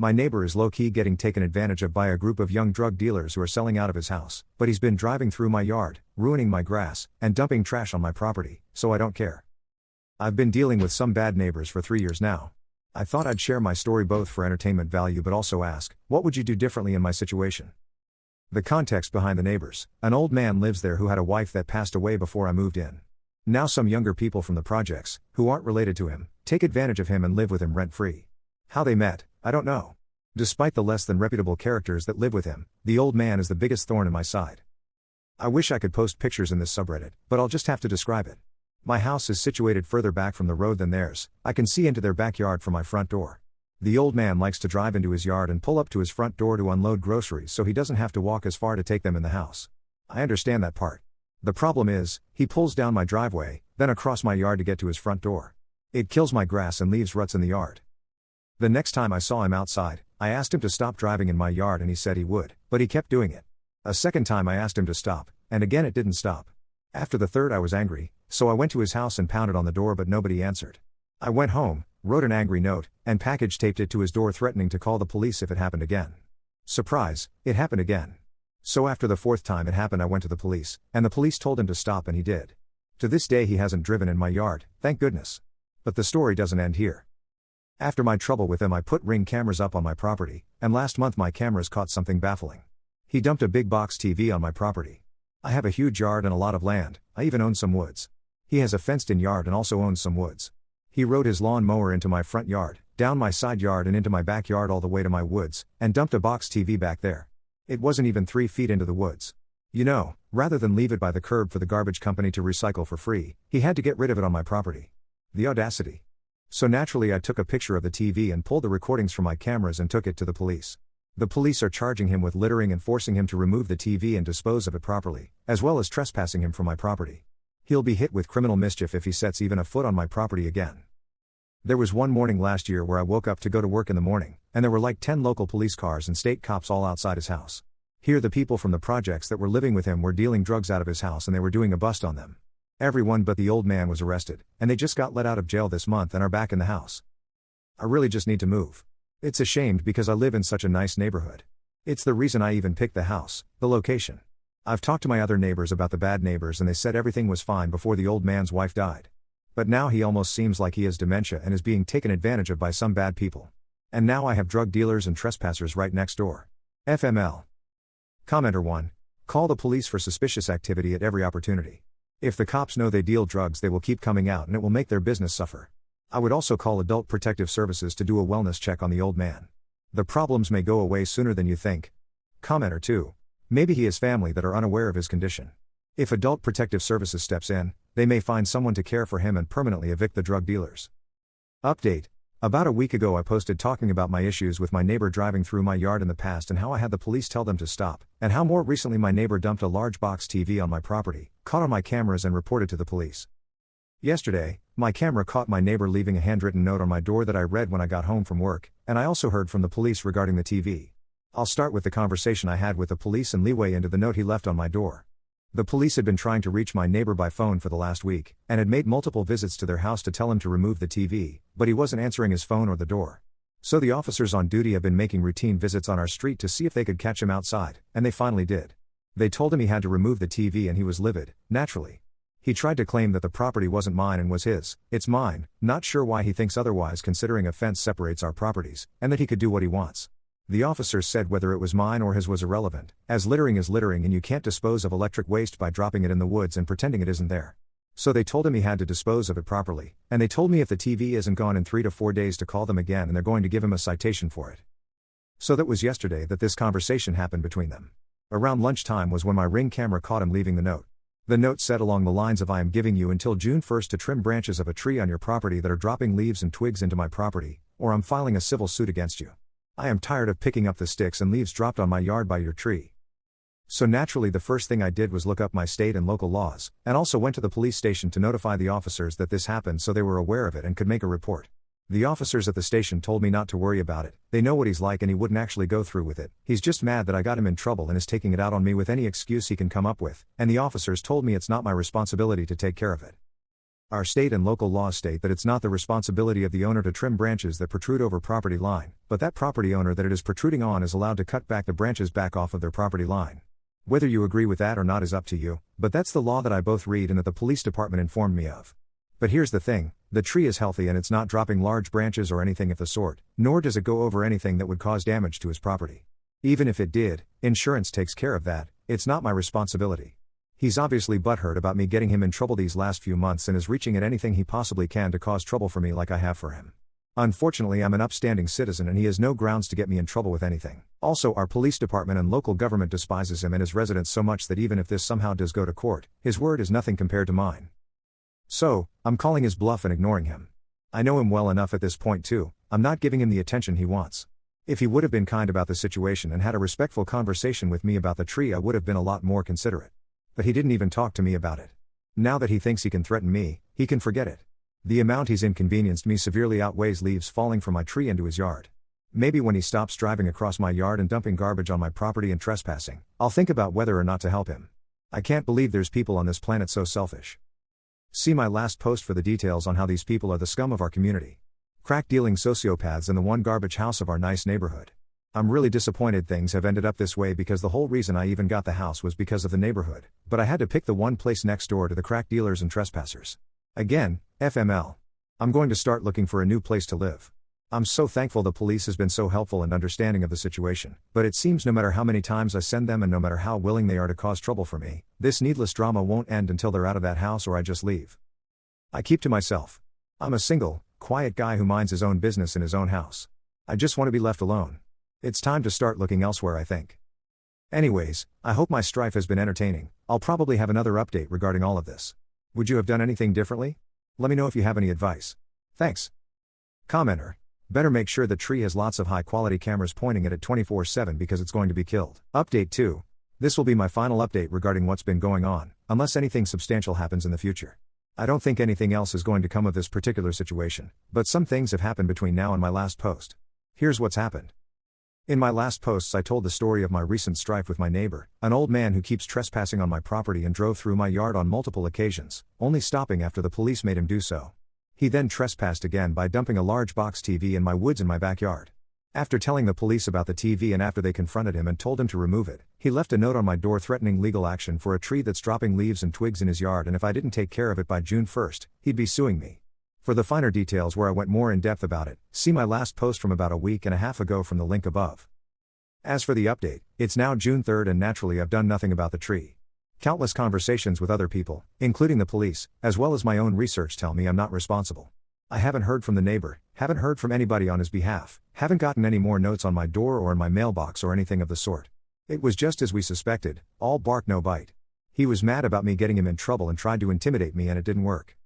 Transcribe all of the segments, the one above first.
My neighbor is low-key getting taken advantage of by a group of young drug dealers who are selling out of his house, but he's been driving through my yard, ruining my grass, and dumping trash on my property, so I don't care. I've been dealing with some bad neighbors for 3 years now. I thought I'd share my story both for entertainment value but also ask, what would you do differently in my situation? The context behind the neighbors: an old man lives there who had a wife that passed away before I moved in. Now some younger people from the projects, who aren't related to him, take advantage of him and live with him rent-free. How they met, I don't know. Despite the less than reputable characters that live with him, the old man is the biggest thorn in my side. I wish I could post pictures in this subreddit, but I'll just have to describe it. My house is situated further back from the road than theirs. I can see into their backyard from my front door. The old man likes to drive into his yard and pull up to his front door to unload groceries so he doesn't have to walk as far to take them in the house. I understand that part. The problem is, he pulls down my driveway, then across my yard to get to his front door. It kills my grass and leaves ruts in the yard. The next time I saw him outside, I asked him to stop driving in my yard and he said he would, but he kept doing it. A second time I asked him to stop, and again it didn't stop. After the third I was angry, so I went to his house and pounded on the door but nobody answered. I went home, wrote an angry note, and package taped it to his door threatening to call the police if it happened again. Surprise, it happened again. So after the fourth time it happened I went to the police, and the police told him to stop and he did. To this day he hasn't driven in my yard, thank goodness. But the story doesn't end here. After my trouble with him I put Ring cameras up on my property, and last month my cameras caught something baffling. He dumped a big box TV on my property. I have a huge yard and a lot of land, I even own some woods. He has a fenced-in yard and also owns some woods. He rode his lawn mower into my front yard, down my side yard and into my backyard all the way to my woods, and dumped a box TV back there. It wasn't even 3 feet into the woods. You know, rather than leave it by the curb for the garbage company to recycle for free, he had to get rid of it on my property. The audacity. So naturally I took a picture of the TV and pulled the recordings from my cameras and took it to the police. The police are charging him with littering and forcing him to remove the TV and dispose of it properly, as well as trespassing him from my property. He'll be hit with criminal mischief if he sets even a foot on my property again. There was one morning last year where I woke up to go to work in the morning, and there were like 10 local police cars and state cops all outside his house. Here the people from the projects that were living with him were dealing drugs out of his house and they were doing a bust on them. Everyone but the old man was arrested, and they just got let out of jail this month and are back in the house. I really just need to move. It's a shame because I live in such a nice neighborhood. It's the reason I even picked the house, the location. I've talked to my other neighbors about the bad neighbors and they said everything was fine before the old man's wife died. But now he almost seems like he has dementia and is being taken advantage of by some bad people. And now I have drug dealers and trespassers right next door. FML. Commenter 1. Call the police for suspicious activity at every opportunity. If the cops know they deal drugs they will keep coming out and it will make their business suffer. I would also call Adult Protective Services to do a wellness check on the old man. The problems may go away sooner than you think. Commenter 2. Maybe he has family that are unaware of his condition. If Adult Protective Services steps in, they may find someone to care for him and permanently evict the drug dealers. Update. About a week ago I posted talking about my issues with my neighbor driving through my yard in the past and how I had the police tell them to stop, and how more recently my neighbor dumped a large box TV on my property, caught on my cameras and reported to the police. Yesterday, my camera caught my neighbor leaving a handwritten note on my door that I read when I got home from work, and I also heard from the police regarding the TV. I'll start with the conversation I had with the police and leeway into the note he left on my door. The police had been trying to reach my neighbor by phone for the last week, and had made multiple visits to their house to tell him to remove the TV, but he wasn't answering his phone or the door. So the officers on duty have been making routine visits on our street to see if they could catch him outside, and they finally did. They told him he had to remove the TV and he was livid, naturally. He tried to claim that the property wasn't mine and was his. It's mine, not sure why he thinks otherwise considering a fence separates our properties, and that he could do what he wants. The officers said whether it was mine or his was irrelevant, as littering is littering and you can't dispose of electric waste by dropping it in the woods and pretending it isn't there. So they told him he had to dispose of it properly, and they told me if the TV isn't gone in 3 to 4 days to call them again and they're going to give him a citation for it. So that was yesterday that this conversation happened between them. Around lunchtime was when my Ring camera caught him leaving the note. The note said along the lines of I am giving you until June 1st to trim branches of a tree on your property that are dropping leaves and twigs into my property, or I'm filing a civil suit against you. I am tired of picking up the sticks and leaves dropped on my yard by your tree. So naturally the first thing I did was look up my state and local laws, and also went to the police station to notify the officers that this happened so they were aware of it and could make a report. The officers at the station told me not to worry about it, they know what he's like and he wouldn't actually go through with it, he's just mad that I got him in trouble and is taking it out on me with any excuse he can come up with, and the officers told me it's not my responsibility to take care of it. Our state and local laws state that it's not the responsibility of the owner to trim branches that protrude over property line, but that property owner that it is protruding on is allowed to cut back the branches back off of their property line. Whether you agree with that or not is up to you, but that's the law that I both read and that the police department informed me of. But here's the thing, the tree is healthy and it's not dropping large branches or anything of the sort, nor does it go over anything that would cause damage to his property. Even if it did, insurance takes care of that, it's not my responsibility. He's obviously butthurt about me getting him in trouble these last few months and is reaching at anything he possibly can to cause trouble for me like I have for him. Unfortunately, I'm an upstanding citizen and he has no grounds to get me in trouble with anything. Also, our police department and local government despises him and his residents so much that even if this somehow does go to court, his word is nothing compared to mine. So, I'm calling his bluff and ignoring him. I know him well enough at this point too, I'm not giving him the attention he wants. If he would have been kind about the situation and had a respectful conversation with me about the tree, I would have been a lot more considerate. But he didn't even talk to me about it. Now that he thinks he can threaten me, he can forget it. The amount he's inconvenienced me severely outweighs leaves falling from my tree into his yard. Maybe when he stops driving across my yard and dumping garbage on my property and trespassing, I'll think about whether or not to help him. I can't believe there's people on this planet so selfish. See my last post for the details on how these people are the scum of our community. Crack-dealing sociopaths in the one garbage house of our nice neighborhood. I'm really disappointed things have ended up this way because the whole reason I even got the house was because of the neighborhood, but I had to pick the one place next door to the crack dealers and trespassers. Again, FML. I'm going to start looking for a new place to live. I'm so thankful the police has been so helpful and understanding of the situation, but it seems no matter how many times I send them and no matter how willing they are to cause trouble for me, this needless drama won't end until they're out of that house or I just leave. I keep to myself. I'm a single, quiet guy who minds his own business in his own house. I just want to be left alone. It's time to start looking elsewhere, I think. Anyways, I hope my strife has been entertaining. I'll probably have another update regarding all of this. Would you have done anything differently? Let me know if you have any advice. Thanks. Commenter. Better make sure the tree has lots of high-quality cameras pointing at it 24/7 because it's going to be killed. Update 2. This will be my final update regarding what's been going on, unless anything substantial happens in the future. I don't think anything else is going to come of this particular situation, but some things have happened between now and my last post. Here's what's happened. In my last posts I told the story of my recent strife with my neighbor, an old man who keeps trespassing on my property and drove through my yard on multiple occasions, only stopping after the police made him do so. He then trespassed again by dumping a large box TV in my woods in my backyard. After telling the police about the TV and after they confronted him and told him to remove it, he left a note on my door threatening legal action for a tree that's dropping leaves and twigs in his yard, and if I didn't take care of it by June 1st, he'd be suing me. For the finer details where I went more in depth about it, see my last post from about a week and a half ago from the link above. As for the update, it's now June 3rd and naturally I've done nothing about the tree. Countless conversations with other people, including the police, as well as my own research tell me I'm not responsible. I haven't heard from the neighbor, haven't heard from anybody on his behalf, haven't gotten any more notes on my door or in my mailbox or anything of the sort. It was just as we suspected, all bark no bite. He was mad about me getting him in trouble and tried to intimidate me and it didn't work.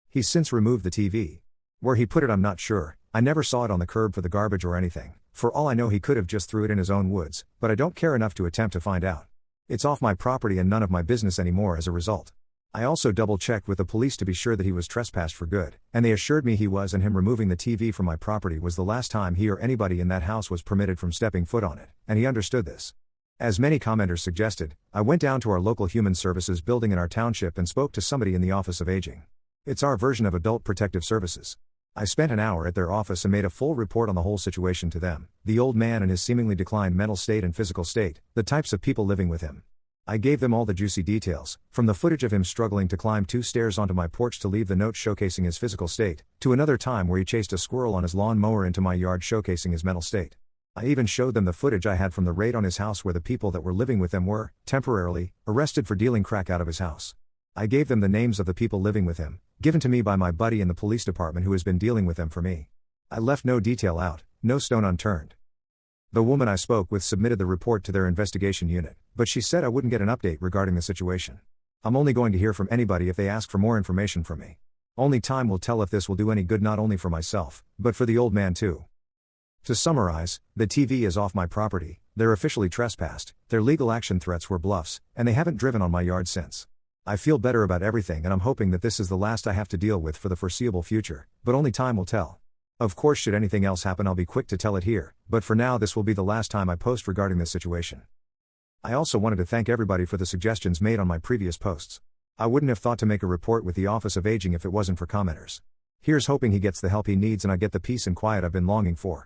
He's since removed the TV. Where he put it I'm not sure, I never saw it on the curb for the garbage or anything. For all I know he could have just threw it in his own woods, but I don't care enough to attempt to find out. It's off my property and none of my business anymore as a result. I also double-checked with the police to be sure that he was trespassed for good, and they assured me he was, and him removing the TV from my property was the last time he or anybody in that house was permitted from stepping foot on it, and he understood this. As many commenters suggested, I went down to our local human services building in our township and spoke to somebody in the Office of Aging. It's our version of Adult Protective Services. I spent an hour at their office and made a full report on the whole situation to them, the old man and his seemingly declined mental state and physical state, the types of people living with him. I gave them all the juicy details, from the footage of him struggling to climb 2 stairs onto my porch to leave the note showcasing his physical state, to another time where he chased a squirrel on his lawn mower into my yard showcasing his mental state. I even showed them the footage I had from the raid on his house where the people that were living with him were, temporarily, arrested for dealing crack out of his house. I gave them the names of the people living with him, given to me by my buddy in the police department who has been dealing with them for me. I left no detail out, no stone unturned. The woman I spoke with submitted the report to their investigation unit, but she said I wouldn't get an update regarding the situation. I'm only going to hear from anybody if they ask for more information from me. Only time will tell if this will do any good not only for myself, but for the old man too. To summarize, the TV is off my property, they're officially trespassed, their legal action threats were bluffs, and they haven't driven on my yard since. I feel better about everything and I'm hoping that this is the last I have to deal with for the foreseeable future, but only time will tell. Of course, should anything else happen I'll be quick to tell it here, but for now this will be the last time I post regarding this situation. I also wanted to thank everybody for the suggestions made on my previous posts. I wouldn't have thought to make a report with the Office of Aging if it wasn't for commenters. Here's hoping he gets the help he needs and I get the peace and quiet I've been longing for.